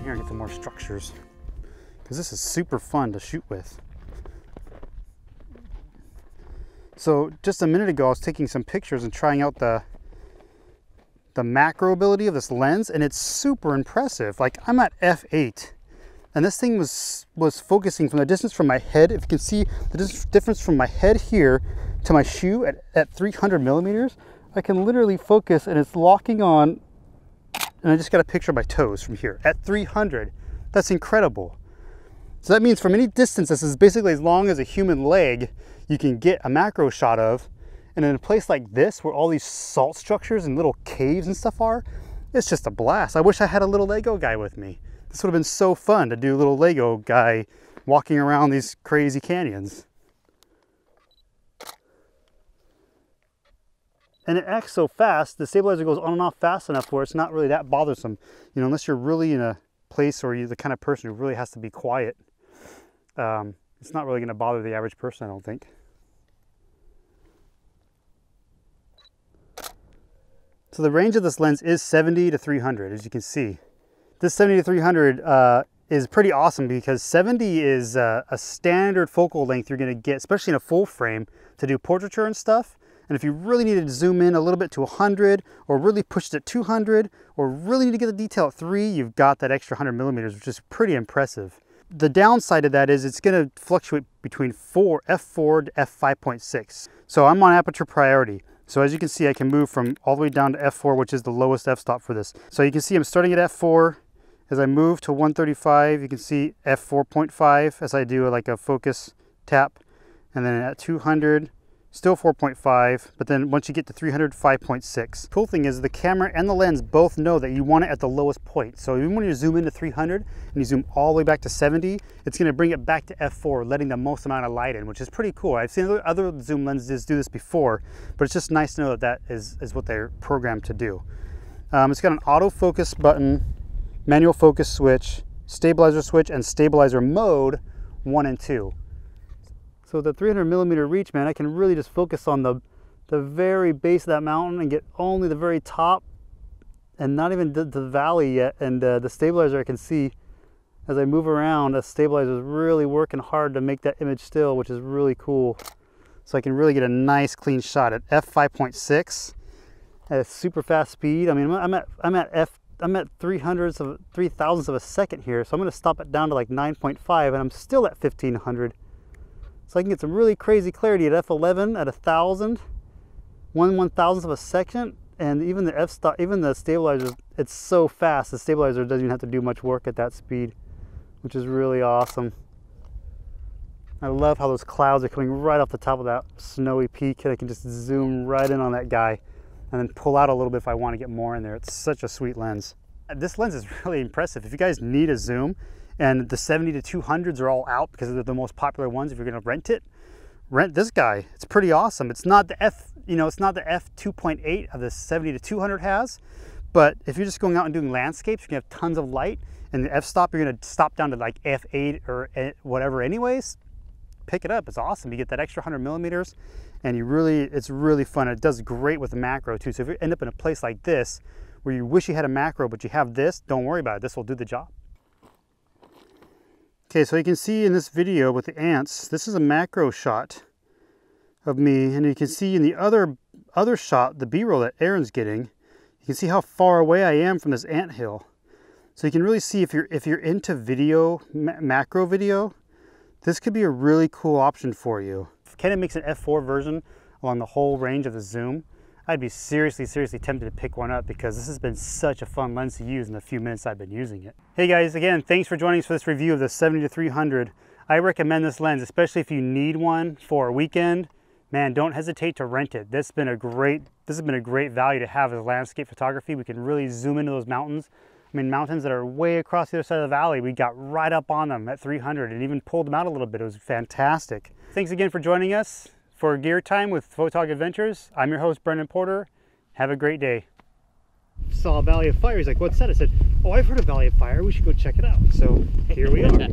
here and get some more structures, because this is super fun to shoot with. So just a minute ago, I was taking some pictures and trying out the macro ability of this lens, and it's super impressive. Like, I'm at f8, and this thing was focusing from the distance from my head. If you can see the difference from my head here to my shoe at 300 millimeters, I can literally focus, and it's locking on, and I just got a picture of my toes from here at 300. That's incredible. So that means from any distance, this is basically as long as a human leg, you can get a macro shot of. And in a place like this, where all these salt structures and little caves and stuff are, it's just a blast. I wish I had a little Lego guy with me. This would have been so fun to do a little Lego guy walking around these crazy canyons. And it acts so fast, the stabilizer goes on and off fast enough where it's not really that bothersome. You know, unless you're really in a place where you're the kind of person who really has to be quiet. It's not really going to bother the average person, I don't think. So the range of this lens is 70 to 300, as you can see. This 70 to 300 is pretty awesome, because 70 is a standard focal length you're going to get, especially in a full frame, to do portraiture and stuff. And if you really needed to zoom in a little bit to 100, or really push it at 200, or really need to get the detail at 3, you've got that extra 100 millimeters, which is pretty impressive. The downside of that is it's going to fluctuate between f4 to f5.6. So I'm on aperture priority. So as you can see, I can move from all the way down to f4, which is the lowest f-stop for this. So you can see I'm starting at f4. As I move to 135, you can see f4.5 as I do like a focus tap. And then at 200, still 4.5, but then once you get to 300, 5.6. Cool thing is the camera and the lens both know that you want it at the lowest point. So even when you zoom into 300 and you zoom all the way back to 70, it's going to bring it back to f4, letting the most amount of light in, which is pretty cool. I've seen other zoom lenses do this before, but it's just nice to know that that is what they're programmed to do. It's got an autofocus button, manual focus switch, stabilizer switch, and stabilizer mode 1 and 2. So the 300 millimeter reach, man, I can really just focus on the very base of that mountain and get only the very top, and not even the valley yet. And the stabilizer, I can see as I move around, the stabilizer is really working hard to make that image still, which is really cool. So I can really get a nice clean shot at f5.6 at a super fast speed. I mean, I'm at 3/3,000ths of a second here, so I'm going to stop it down to like 9.5, and I'm still at 1500. So I can get some really crazy clarity at f11 at 1,000, 1/1000th of a second, and even the f-stop, even the stabilizer, it's so fast. The stabilizer doesn't even have to do much work at that speed, which is really awesome. I love how those clouds are coming right off the top of that snowy peak, and I can just zoom right in on that guy, and then pull out a little bit if I want to get more in there. It's such a sweet lens. This lens is really impressive. If you guys need a zoom, and the 70 to 200s are all out because they're the most popular ones. If you're going to rent it, rent this guy. It's pretty awesome. It's not the it's not the f2.8 of the 70 to 200 has, but if you're just going out and doing landscapes, you can have tons of light, and the f-stop, you're going to stop down to like f8 or whatever anyways. Pick it up. It's awesome. You get that extra 100 millimeters, and it's really fun. It does great with the macro too. So if you end up in a place like this where you wish you had a macro but you have this, don't worry about it. This will do the job. Okay, so you can see in this video with the ants, this is a macro shot of me, and you can see in the other shot, the B-roll that Aaron's getting, you can see how far away I am from this ant hill. So you can really see if you're into video, macro video, this could be a really cool option for you. If Canon makes an f4 version along the whole range of the zoom, I'd be seriously tempted to pick one up, because this has been such a fun lens to use in the few minutes I've been using it. Hey guys, again, thanks for joining us for this review of the 70 to 300. I recommend this lens, especially if you need one for a weekend. Man, don't hesitate to rent it. This has been a great value to have as landscape photography. We can really zoom into those mountains. I mean, mountains that are way across the other side of the valley, we got right up on them at 300 and even pulled them out a little bit. It was fantastic. Thanks again for joining us for Gear Time with Photog Adventures. I'm your host, Brendon Porter. Have a great day. Saw Valley of Fire. He's like, what's that? I said, oh, I've heard of Valley of Fire. We should go check it out. So here we are.